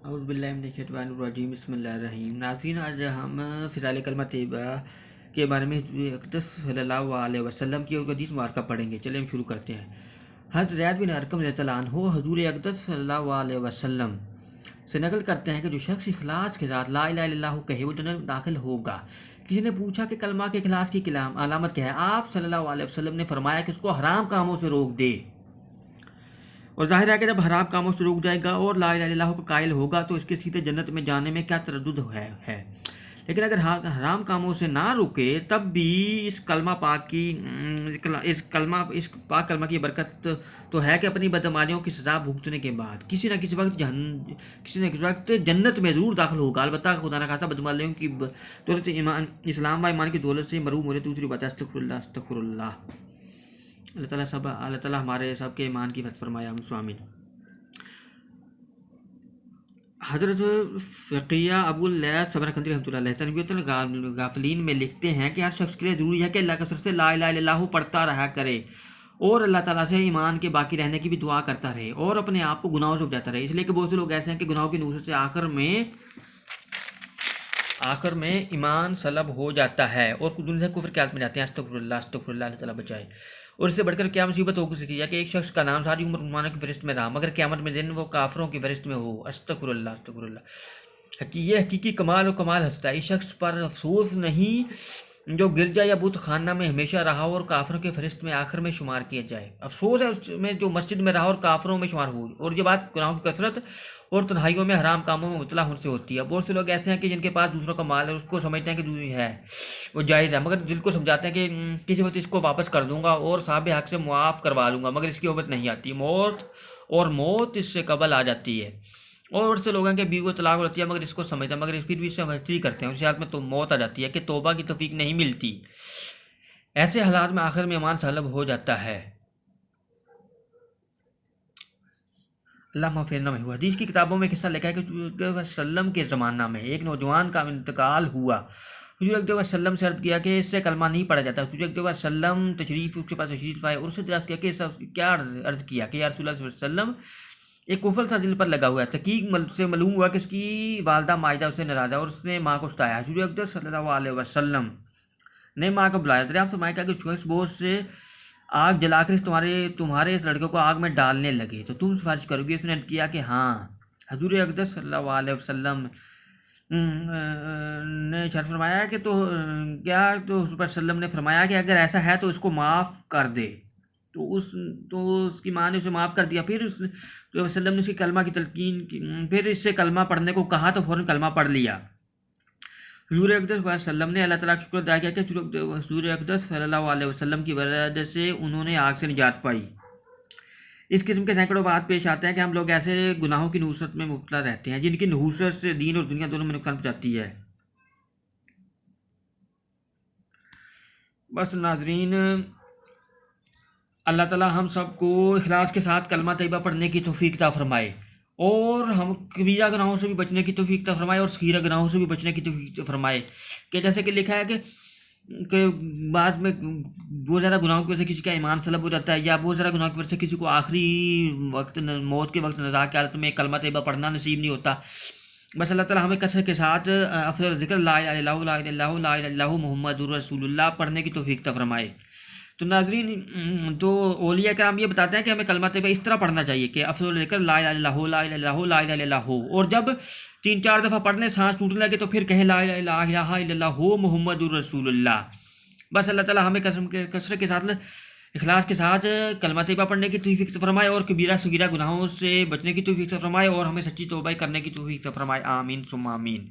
اعوذ باللہ من الشیطان الرجیم بسم اللہ الرحیم۔ ناظرین، آج ہم فضائل کلمہ طیبہ کے بارے میں حضور اقدس صلی اللہ علیہ وسلم کی ایک حدیث مبارکہ پڑھیں گے۔ چلیں ہم شروع کرتے ہیں۔ حضرت زید بن ارقم رضی اللہ عنہ حضور اقدس صلی اللہ علیہ وسلم سے نقل کرتے ہیں کہ جو شخص اخلاص کے ساتھ لا الہ الا اللہ کہے وہ جنت میں داخل ہوگا۔ کسی نے پوچھا کہ کلمہ کے اخلاص کی علامت کیا ہے؟ آپ صلی اللہ علیہ وسلم نے فرمایا کہ اس کو حرام کاموں سے روک دے، اور ظاہر ہے کہ جب حرام کاموں سے روک جائے گا اور لا الہ الا اللہ کو قائل ہوگا تو اس کے سیدھے جنت میں جانے میں کیا تردد ہے۔ لیکن اگر حرام کاموں سے نہ رکے تب بھی اس پاک کلمہ کی برکت تو ہے کہ اپنی بدعمالیوں کی سزا بھگتنے کے بعد کسی نہ کسی وقت جنت میں ضرور داخل ہوگا۔ البتہ خدا نخواستہ بدعمالیوں کی دولت اسلام و ایمان کی دولت سے محروم ہو رہے۔ دوسری بات ہے استغفر اللہ۔ اللہ تعالیٰ ہمارے سب کے ایمان کی حفاظت فرمائے، آمین۔ حضرت فقیہ ابو اللیث سمرقندی رحمۃ اللہ علیہ تنبیہۃ الغافلین میں لکھتے ہیں کہ ہر شخص کے لیے ضروری ہے کہ اللہ کثرت سے لا الہ الا اللہ پڑھتا رہا کرے اور اللہ تعالیٰ سے ایمان کے باقی رہنے کی بھی دعا کرتا رہے اور اپنے آپ کو گناہوں سے بچاتا رہے، اس لیے کہ بہت سے لوگ ایسے ہیں کہ گناہوں کی نوزش سے آخر میں ایمان سلب ہو جاتا ہے اور دنیا سے کفر کے حالت میں جاتے ہیں۔ استغفر اللہ، اللہ تعالیٰ بچائے۔ اور اس سے بڑھ کر کیا مصیبت ہو سکتی ہے کہ ایک شخص کا نام ساری عمر مسلمانوں کی فہرست میں رہا مگر قیامت میں دن وہ کافروں کی فہرست میں ہو۔ استغفر اللہ۔ یہ حقیقی کمال و کمال ہستا ہے۔ اس شخص پر افسوس نہیں جو گرجا یا بت خانہ میں ہمیشہ رہا اور کافروں کے فہرست میں آخر میں شمار کیا جائے۔ افسوس ہے اس میں جو مسجد میں رہا اور کافروں میں شمار ہو۔ اور یہ بات گناہوں کی کثرت اور تنہائیوں میں حرام کاموں میں مبتلا ہونے سے ہوتی ہے۔ بہت سے لوگ ایسے ہیں کہ جن کے پاس دوسروں کا مال ہے، اس کو سمجھتے ہیں کہ ہے وہ جائز ہے، مگر دل کو سمجھاتے ہیں کہ کسی وقت اس کو واپس کر دوں گا اور صاحب حق سے معاف کروا لوں گا، مگر اس کی نوبت نہیں آتی۔ موت اس سے قبل آ جاتی ہے۔ اور سے لوگوں کے بیوی طلاق ہوتی ہے مگر اس کو سمجھتے ہیں، مگر پھر بھی اس سے مجبوری کرتے ہیں، اس حالت میں تو موت آ جاتی ہے کہ توبہ کی توفیق نہیں ملتی۔ ایسے حالات میں آخر میں ایمان سلب ہو جاتا ہے۔ اللہ مغفرنا میں ہوا۔ حدیث کی کتابوں میں قصہ لکھا ہے کہ حضور صلی اللہ علیہ وسلم کے زمانہ میں ایک نوجوان کا انتقال ہوا۔ حضور صلی اللہ علیہ وسلم سے عرض کیا کہ اس سے کلمہ نہیں پڑھا جاتا۔ حضور صلی اللہ علیہ وسلم اس کے پاس تشریف آئے اور اس سے دریافت کیا کہ کیا عرض کیا کہ یا رسول اللہ صلی اللہ علیہ وسلم ایک کفل سا دل پر لگا ہوا ہے۔ تحقیق سے معلوم ہوا کہ اس کی والدہ ماجدہ اسے ناراض ہے اور اس نے ماں کو ستایا۔ حضور اقدس صلی اللہ علیہ وسلم نے ماں کو بلایا، دریافت فرمایا کہ اگر شخص بہت سے آگ جلا کر تمہارے اس لڑکے کو آگ میں ڈالنے لگے تو تم سفارش کرو گے؟ اس نے کیا کہ ہاں۔ حضور اقدس صلی اللہ علیہ وسلم نے ارشاد فرمایا کہ تو حضور صلی اللہ علیہ وسلم نے فرمایا کہ اگر ایسا ہے تو اس کو معاف کر دے۔ تو اس کی ماں نے اسے معاف کر دیا۔ پھر اس وسلم نے اس کی کلمہ کی تلقین کی، پھر اس سے کلمہ پڑھنے کو کہا تو فوراً کلمہ پڑھ لیا۔ حضور اقدس صلی اللہ علیہ وسلم نے اللہ تعالیٰ کا شکر ادا کیا کہ حضور اقدس صلی اللہ علیہ وسلم کی وجہ سے انہوں نے آگ سے نجات پائی۔ اس قسم کے سینکڑوں بات پیش آتے ہیں کہ ہم لوگ ایسے گناہوں کی نحوست میں مبتلا رہتے ہیں جن کی نحوست سے دین اور دنیا دونوں میں نقصان پہنچاتی ہے۔ بس ناظرین، اللہ تعالیٰ ہم سب کو اخلاص کے ساتھ کلمہ طیبہ پڑھنے کی توفیق عطا فرمائے اور ہم کبیرہ گناہوں سے بھی بچنے کی توفیق عطا فرمائے اور صغیرہ گناہوں سے بھی بچنے کی توفیق عطا فرمائے۔ کہ جیسے کہ لکھا ہے کہ بعد میں بہت زیادہ گناہوں کی وجہ سے کسی کا ایمان سلب ہو جاتا ہے، یا بہت زیادہ گناہوں کی وجہ سے کسی کو آخری وقت موت کے وقت نزاع کی حالت میں کلمہ طیبہ پڑھنا نصیب نہیں ہوتا۔ بس اللہ تعالیٰ ہمیں کثرت کے ساتھ افضل ذکر لا الہ الا اللہ لا الہ الا اللہ لا الہ الا اللہ محمد رسول اللہ پڑھنے کی توفیق عطا فرمائے۔ تو ناظرین، تو اولیاء کرام یہ بتاتے ہیں کہ ہمیں کلمہ طیبہ اس طرح پڑھنا چاہیے کہ افضل ذکر لا الہ الا اللہ لا الہ الا اللہ لا الہ الا اللہ ہو، اور جب 3-4 دفعہ پڑھ لیں سانس ٹوٹنے لگے تو پھر کہیں لا الہ الا اللہ محمد رسول اللہ۔ بس اللہ تعالیٰ ہمیں کثرت کے ساتھ اخلاص کے ساتھ کلمہ طیبہ پڑھنے کی توفیق عطا فرمائے اور کبیرہ صغیرہ گناہوں سے بچنے کی توفیق عطا فرمائے اور ہمیں سچی توبہ کرنے کی توفیق عطا فرمائے، آمین ثم آمین۔